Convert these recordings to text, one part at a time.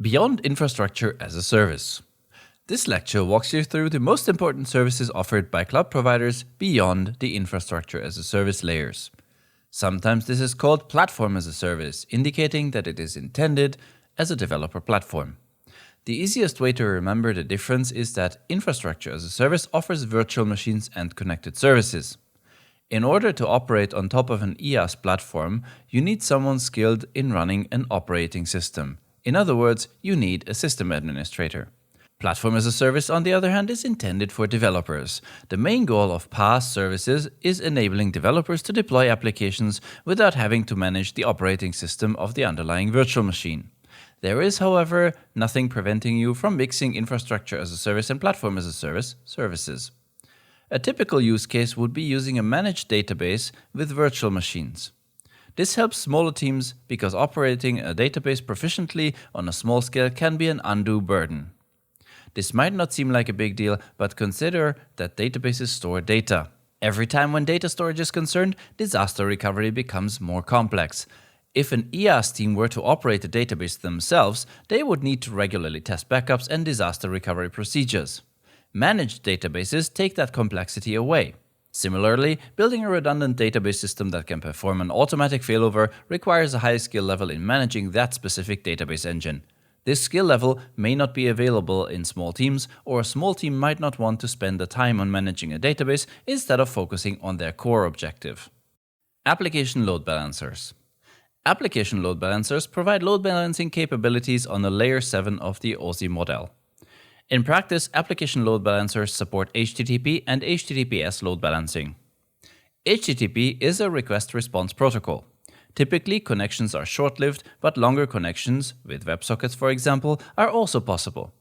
Beyond Infrastructure as a Service. This lecture walks you through the most important services offered by cloud providers beyond the Infrastructure as a Service layers. Sometimes this is called Platform as a Service, indicating that it is intended as a developer platform. The easiest way to remember the difference is that Infrastructure as a Service offers virtual machines and connected services. In order to operate on top of an IaaS platform, you need someone skilled in running an operating system. In other words, you need a system administrator. Platform as a Service, on the other hand, is intended for developers. The main goal of PaaS services is enabling developers to deploy applications without having to manage the operating system of the underlying virtual machine. There is, however, nothing preventing you from mixing Infrastructure as a Service and Platform as a Service services. A typical use case would be using a managed database with virtual machines. This helps smaller teams because operating a database proficiently on a small scale can be an undue burden. This might not seem like a big deal, but consider that databases store data. Every time when data storage is concerned, disaster recovery becomes more complex. If an IaaS team were to operate a database themselves, they would need to regularly test backups and disaster recovery procedures. Managed databases take that complexity away. Similarly, building a redundant database system that can perform an automatic failover requires a high skill level in managing that specific database engine. This skill level may not be available in small teams, or a small team might not want to spend the time on managing a database instead of focusing on their core objective. Application load balancers. Application load balancers provide load balancing capabilities on the layer 7 of the OSI model. In practice, application load balancers support HTTP and HTTPS load balancing. HTTP is a request-response protocol. Typically, connections are short-lived, but longer connections, with WebSockets for example, are also possible.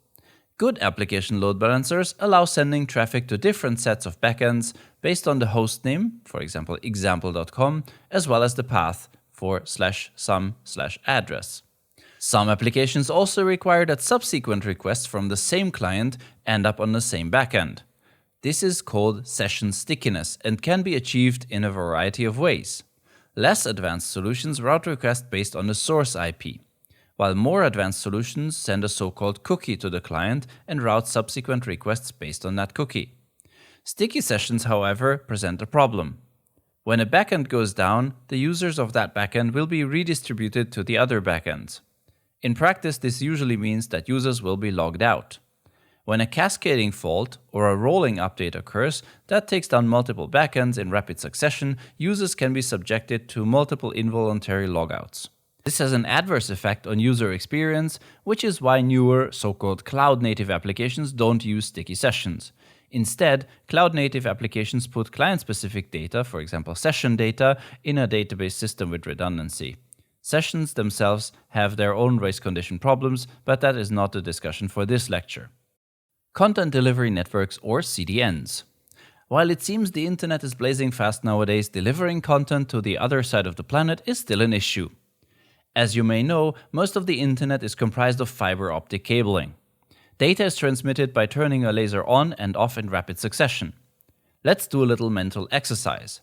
Good application load balancers allow sending traffic to different sets of backends based on the host name, for example example.com, as well as the path for /some/address. Some applications also require that subsequent requests from the same client end up on the same backend. This is called session stickiness and can be achieved in a variety of ways. Less advanced solutions route requests based on the source IP, while more advanced solutions send a so-called cookie to the client and route subsequent requests based on that cookie. Sticky sessions, however, present a problem. When a backend goes down, the users of that backend will be redistributed to the other backends. In practice, this usually means that users will be logged out. When a cascading fault or a rolling update occurs that takes down multiple backends in rapid succession, users can be subjected to multiple involuntary logouts. This has an adverse effect on user experience, which is why newer so-called cloud-native applications don't use sticky sessions. Instead, cloud-native applications put client-specific data, for example session data, in a database system with redundancy. Sessions themselves have their own race condition problems, but that is not the discussion for this lecture. Content Delivery Networks, or CDNs. While it seems the internet is blazing fast nowadays, delivering content to the other side of the planet is still an issue. As you may know, most of the internet is comprised of fiber optic cabling. Data is transmitted by turning a laser on and off in rapid succession. Let's do a little mental exercise.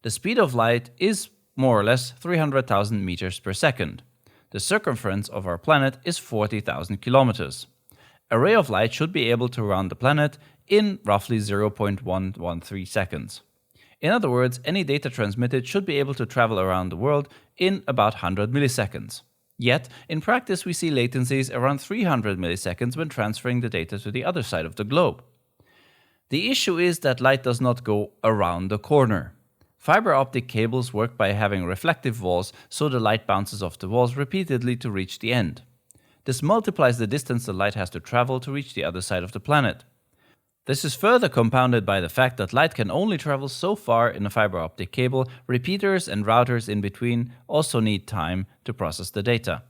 The speed of light is more or less 300,000 meters per second. The circumference of our planet is 40,000 kilometers. A ray of light should be able to round the planet in roughly 0.113 seconds. In other words, any data transmitted should be able to travel around the world in about 100 milliseconds. Yet, in practice, we see latencies around 300 milliseconds when transferring the data to the other side of the globe. The issue is that light does not go around the corner. Fiber optic cables work by having reflective walls, so the light bounces off the walls repeatedly to reach the end. This multiplies the distance the light has to travel to reach the other side of the planet. This is further compounded by the fact that light can only travel so far in a fiber optic cable. Repeaters and routers in between also need time to process the data.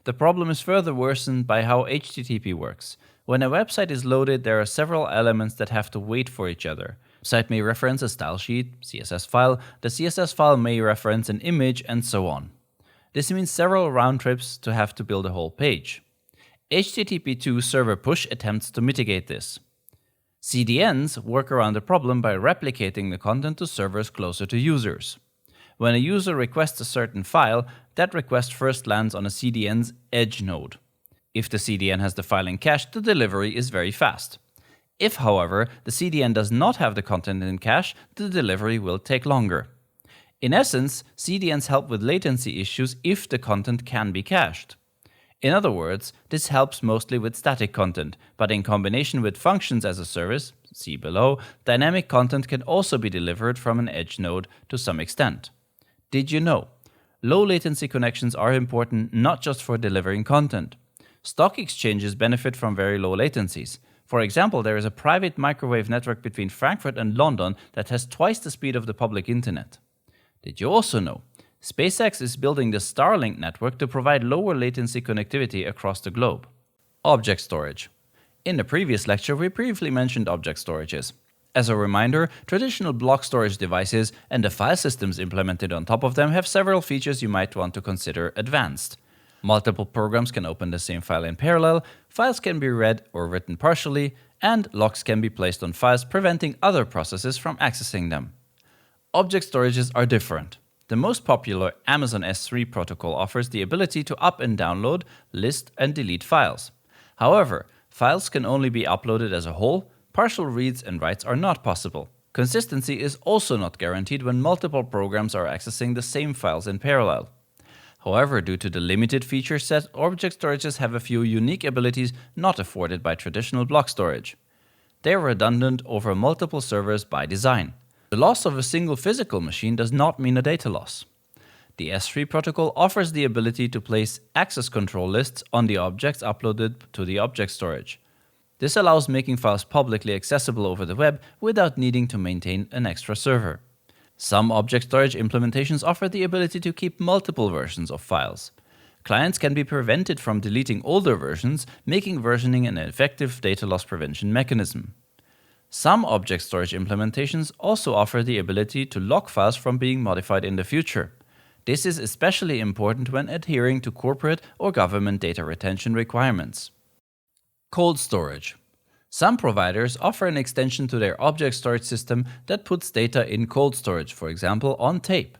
The problem is further worsened by how HTTP works. When a website is loaded, there are several elements that have to wait for each other. The site may reference a style sheet, CSS file, the CSS file may reference an image, and so on. This means several round trips to have to build a whole page. HTTP2 server push attempts to mitigate this. CDNs work around the problem by replicating the content to servers closer to users. When a user requests a certain file, that request first lands on a CDN's edge node. If the CDN has the file in cache, the delivery is very fast. If, however, the CDN does not have the content in cache, the delivery will take longer. In essence, CDNs help with latency issues if the content can be cached. In other words, this helps mostly with static content, but in combination with functions as a service, see below, dynamic content can also be delivered from an edge node to some extent. Did you know? Low latency connections are important not just for delivering content. Stock exchanges benefit from very low latencies. For example, there is a private microwave network between Frankfurt and London that has twice the speed of the public internet. Did you also know? SpaceX is building the Starlink network to provide lower latency connectivity across the globe. Object storage. In the previous lecture, we briefly mentioned object storages. As a reminder, traditional block storage devices and the file systems implemented on top of them have several features you might want to consider advanced. Multiple programs can open the same file in parallel, files can be read or written partially, and locks can be placed on files, preventing other processes from accessing them. Object storages are different. The most popular Amazon S3 protocol offers the ability to up and download, list, and delete files. However, files can only be uploaded as a whole, partial reads and writes are not possible. Consistency is also not guaranteed when multiple programs are accessing the same files in parallel. However, due to the limited feature set, object storages have a few unique abilities not afforded by traditional block storage. They are redundant over multiple servers by design. The loss of a single physical machine does not mean a data loss. The S3 protocol offers the ability to place access control lists on the objects uploaded to the object storage. This allows making files publicly accessible over the web without needing to maintain an extra server. Some object storage implementations offer the ability to keep multiple versions of files. Clients can be prevented from deleting older versions, making versioning an effective data loss prevention mechanism. Some object storage implementations also offer the ability to lock files from being modified in the future. This is especially important when adhering to corporate or government data retention requirements. Cold storage. Some providers offer an extension to their object storage system that puts data in cold storage, for example, on tape.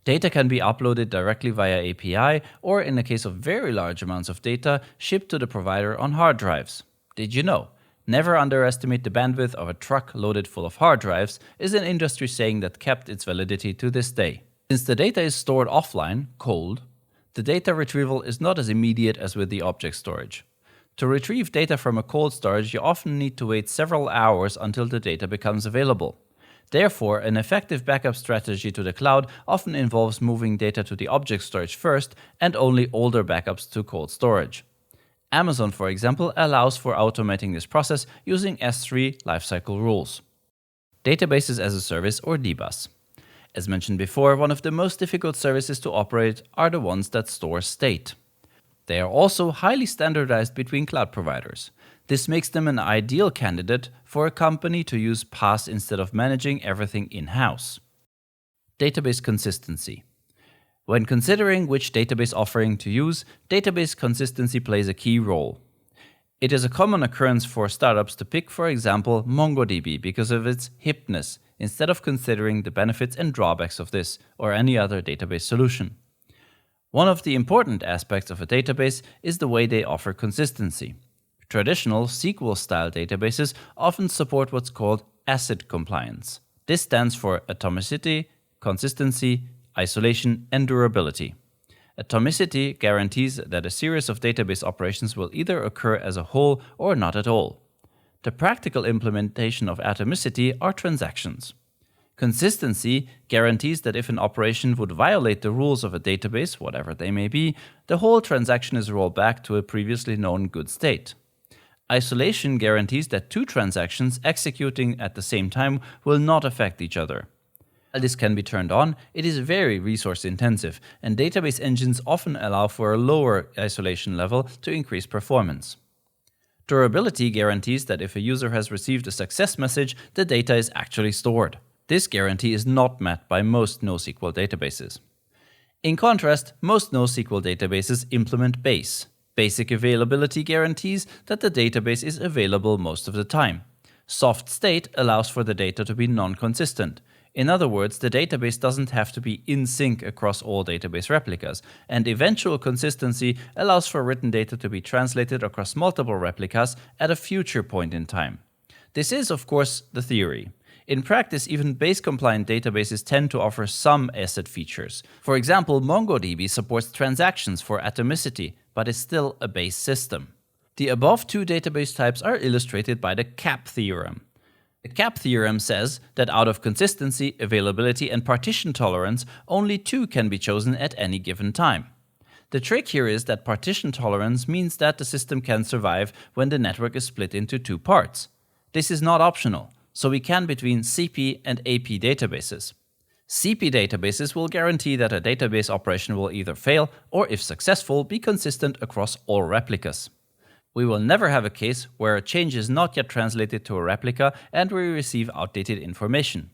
Data can be uploaded directly via API or, in the case of very large amounts of data, shipped to the provider on hard drives. Did you know? Never underestimate the bandwidth of a truck loaded full of hard drives is an industry saying that kept its validity to this day. Since the data is stored offline, cold, the data retrieval is not as immediate as with the object storage. To retrieve data from a cold storage, you often need to wait several hours until the data becomes available. Therefore, an effective backup strategy to the cloud often involves moving data to the object storage first and only older backups to cold storage. Amazon, for example, allows for automating this process using S3 lifecycle rules. Databases as a service, or DBaaS. As mentioned before, one of the most difficult services to operate are the ones that store state. They are also highly standardized between cloud providers. This makes them an ideal candidate for a company to use PaaS instead of managing everything in-house. Database consistency. When considering which database offering to use, database consistency plays a key role. It is a common occurrence for startups to pick, for example, MongoDB because of its hipness, instead of considering the benefits and drawbacks of this or any other database solution. One of the important aspects of a database is the way they offer consistency. Traditional SQL-style databases often support what's called ACID compliance. This stands for atomicity, consistency, isolation, and durability. Atomicity guarantees that a series of database operations will either occur as a whole or not at all. The practical implementation of atomicity are transactions. Consistency guarantees that if an operation would violate the rules of a database, whatever they may be, the whole transaction is rolled back to a previously known good state. Isolation guarantees that two transactions executing at the same time will not affect each other. While this can be turned on, it is very resource intensive, and database engines often allow for a lower isolation level to increase performance. Durability guarantees that if a user has received a success message, the data is actually stored. This guarantee is not met by most NoSQL databases. In contrast, most NoSQL databases implement BASE. Basic availability guarantees that the database is available most of the time. Soft state allows for the data to be non-consistent. In other words, the database doesn't have to be in sync across all database replicas, and eventual consistency allows for written data to be translated across multiple replicas at a future point in time. This is, of course, the theory. In practice, even base-compliant databases tend to offer some ACID features. For example, MongoDB supports transactions for atomicity, but is still a base system. The above two database types are illustrated by the CAP theorem. The CAP theorem says that out of consistency, availability, and partition tolerance, only two can be chosen at any given time. The trick here is that partition tolerance means that the system can survive when the network is split into two parts. This is not optional, so we can between CP and AP databases. CP databases will guarantee that a database operation will either fail or, if successful, be consistent across all replicas. We will never have a case where a change is not yet translated to a replica and we receive outdated information.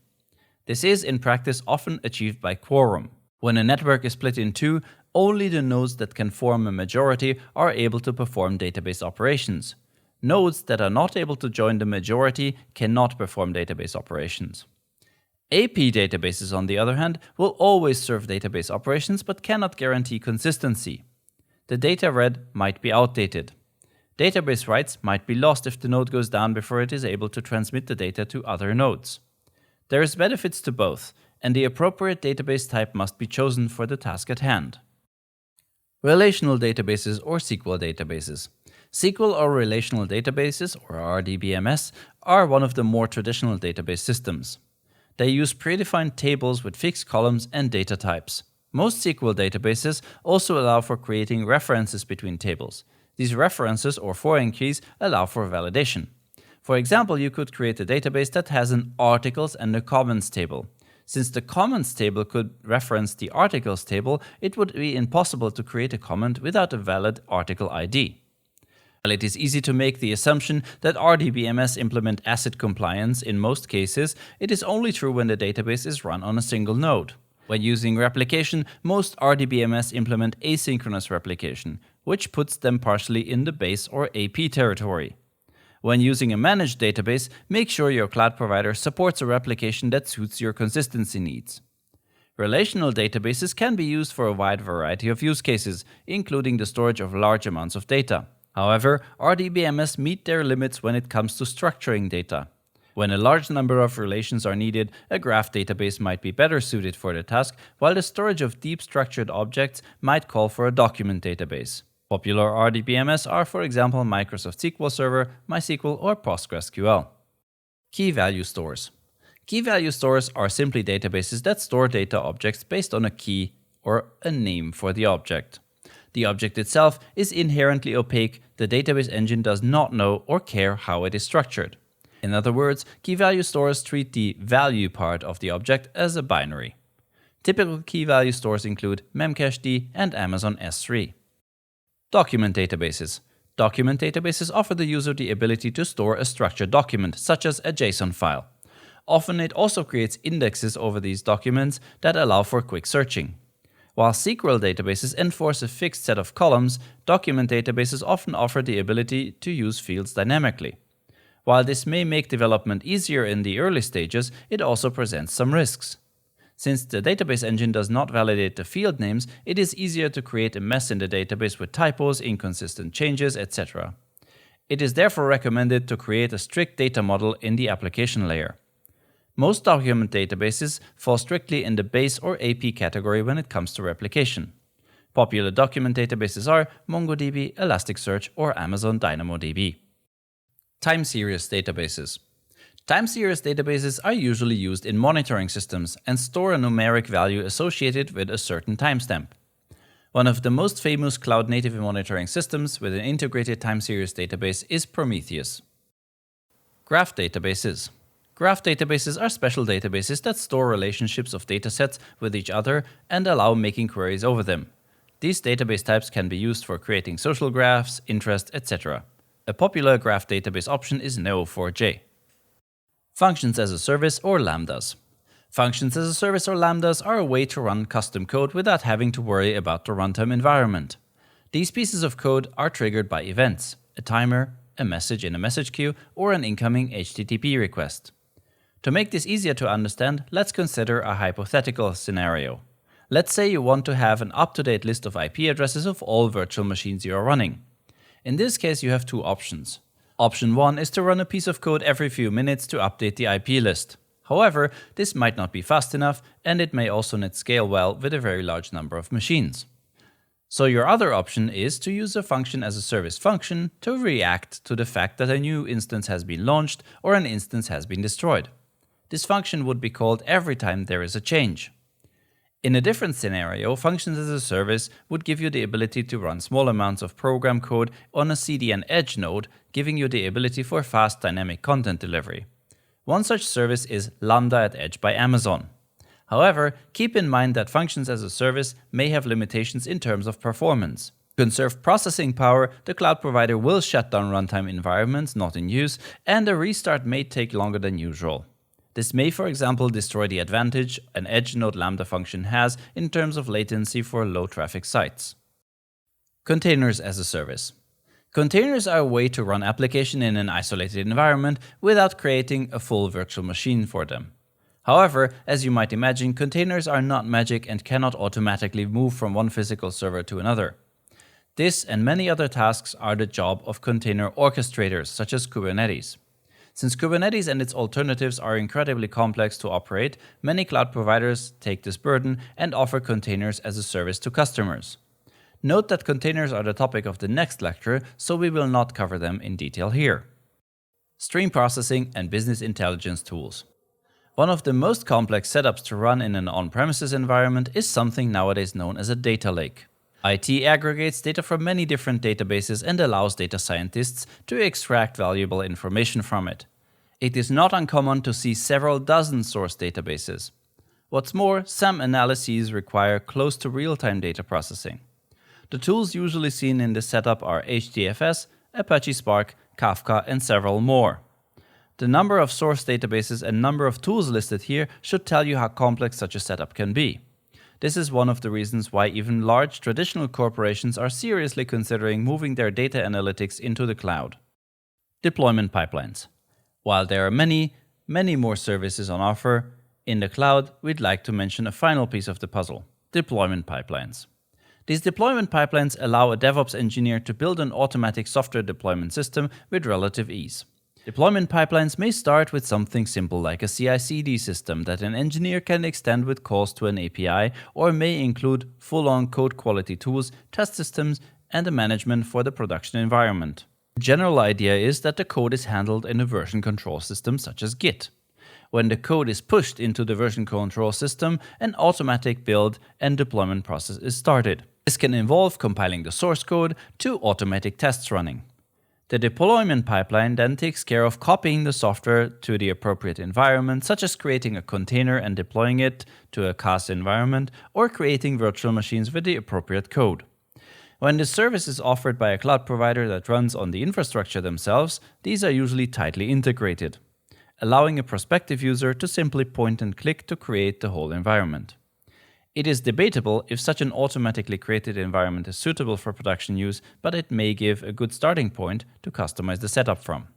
This is, in practice, often achieved by quorum. When a network is split in two, only the nodes that can form a majority are able to perform database operations. Nodes that are not able to join the majority cannot perform database operations. AP databases, on the other hand, will always serve database operations but cannot guarantee consistency. The data read might be outdated. Database writes might be lost if the node goes down before it is able to transmit the data to other nodes. There is benefits to both, and the appropriate database type must be chosen for the task at hand. Relational databases or SQL databases. SQL or relational databases, or RDBMS, are one of the more traditional database systems. They use predefined tables with fixed columns and data types. Most SQL databases also allow for creating references between tables. These references or foreign keys allow for validation. For example, you could create a database that has an articles and a comments table. Since the comments table could reference the articles table, it would be impossible to create a comment without a valid article ID. While it is easy to make the assumption that RDBMS implement ACID compliance in most cases, it is only true when the database is run on a single node. When using replication, most RDBMS implement asynchronous replication, which puts them partially in the base or AP territory. When using a managed database, make sure your cloud provider supports a replication that suits your consistency needs. Relational databases can be used for a wide variety of use cases, including the storage of large amounts of data. However, RDBMS meet their limits when it comes to structuring data. When a large number of relations are needed, a graph database might be better suited for the task, while the storage of deep structured objects might call for a document database. Popular RDBMS are, for example, Microsoft SQL Server, MySQL, or PostgreSQL. Key value stores. Key value stores are simply databases that store data objects based on a key or a name for the object. The object itself is inherently opaque. The database engine does not know or care how it is structured. In other words, key value stores treat the value part of the object as a binary. Typical key value stores include Memcached and Amazon S3. Document databases. Document databases offer the user the ability to store a structured document, such as a JSON file. Often it also creates indexes over these documents that allow for quick searching. While SQL databases enforce a fixed set of columns, document databases often offer the ability to use fields dynamically. While this may make development easier in the early stages, it also presents some risks. Since the database engine does not validate the field names, it is easier to create a mess in the database with typos, inconsistent changes, etc. It is therefore recommended to create a strict data model in the application layer. Most document databases fall strictly in the base or AP category when it comes to replication. Popular document databases are MongoDB, Elasticsearch, or Amazon DynamoDB. Time series databases. Time series databases are usually used in monitoring systems and store a numeric value associated with a certain timestamp. One of the most famous cloud-native monitoring systems with an integrated time series database is Prometheus. Graph databases. Graph databases are special databases that store relationships of datasets with each other and allow making queries over them. These database types can be used for creating social graphs, interest, etc. A popular graph database option is Neo4j. Functions as a service or Lambdas. Functions as a service or Lambdas are a way to run custom code without having to worry about the runtime environment. These pieces of code are triggered by events, a timer, a message in a message queue, or an incoming HTTP request. To make this easier to understand, let's consider a hypothetical scenario. Let's say you want to have an up-to-date list of IP addresses of all virtual machines you are running. In this case, you have two options. Option 1 is to run a piece of code every few minutes to update the IP list. However, this might not be fast enough, and it may also not scale well with a very large number of machines. So your other option is to use a function as a service function to react to the fact that a new instance has been launched or an instance has been destroyed. This function would be called every time there is a change. In a different scenario, functions as a service would give you the ability to run small amounts of program code on a CDN edge node, giving you the ability for fast dynamic content delivery. One such service is Lambda at Edge by Amazon. However, keep in mind that functions as a service may have limitations in terms of performance. To conserve processing power, the cloud provider will shut down runtime environments not in use, and a restart may take longer than usual. This may, for example, destroy the advantage an edge node Lambda function has in terms of latency for low traffic sites. Containers as a service. Containers are a way to run application in an isolated environment without creating a full virtual machine for them. However, as you might imagine, containers are not magic and cannot automatically move from one physical server to another. This and many other tasks are the job of container orchestrators such as Kubernetes. Since Kubernetes and its alternatives are incredibly complex to operate, many cloud providers take this burden and offer containers as a service to customers. Note that containers are the topic of the next lecture, so we will not cover them in detail here. Stream processing and business intelligence tools. One of the most complex setups to run in an on-premises environment is something nowadays known as a data lake. IT aggregates data from many different databases and allows data scientists to extract valuable information from it. It is not uncommon to see several dozen source databases. What's more, some analyses require close to real-time data processing. The tools usually seen in this setup are HDFS, Apache Spark, Kafka, and several more. The number of source databases and number of tools listed here should tell you how complex such a setup can be. This is one of the reasons why even large traditional corporations are seriously considering moving their data analytics into the cloud. Deployment pipelines. While there are many more services on offer, in the cloud, we'd like to mention a final piece of the puzzle: deployment pipelines. These deployment pipelines allow a DevOps engineer to build an automatic software deployment system with relative ease. Deployment pipelines may start with something simple like a CI/CD system that an engineer can extend with calls to an API, or may include full-on code quality tools, test systems, and a management for the production environment. The general idea is that the code is handled in a version control system such as Git. When the code is pushed into the version control system, an automatic build and deployment process is started. This can involve compiling the source code to automatic tests running. The deployment pipeline then takes care of copying the software to the appropriate environment, such as creating a container and deploying it to a CAS environment, or creating virtual machines with the appropriate code. When the service is offered by a cloud provider that runs on the infrastructure themselves, these are usually tightly integrated, allowing a prospective user to simply point and click to create the whole environment. It is debatable if such an automatically created environment is suitable for production use, but it may give a good starting point to customize the setup from.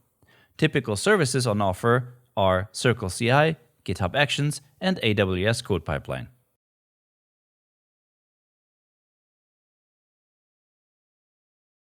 Typical services on offer are Circle CI, GitHub Actions, and AWS Code Pipeline.